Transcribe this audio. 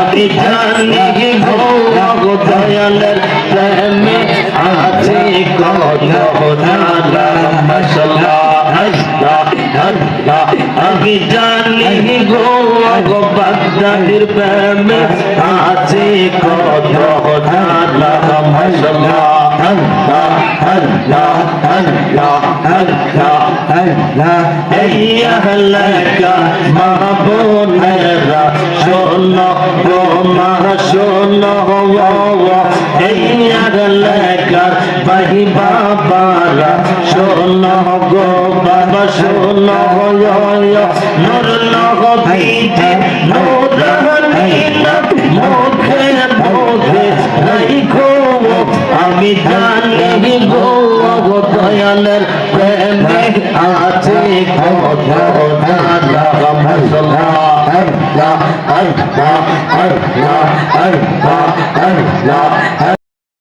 আমি জানি গো দয়ালের প্রেমে আছে কত জানা মাশাআল্লাহ আল্লাহ আল্লাহ আমি জানি গো বাগদাদির প্রেমে আছে কত জানা মাশাআল্লাহ আল্লাহ আল্লাহ আল্লাহ আল্লাহ আল্লাহ এই আহলাকা মাহবুবেরা শোনো গো মা শোনো এই আহলাকার ভাই বাবারা শোনো গো বাবা শোনো নূর নবীতে নূরানীনা মুখে মুখে রাখো আমি জানি গো দয়ালের প্রেমে আছে কত জানা মাশাআল্লাহ আল্লাহ আল্লাহ আল্লাহ আল্লাহ আল্লাহ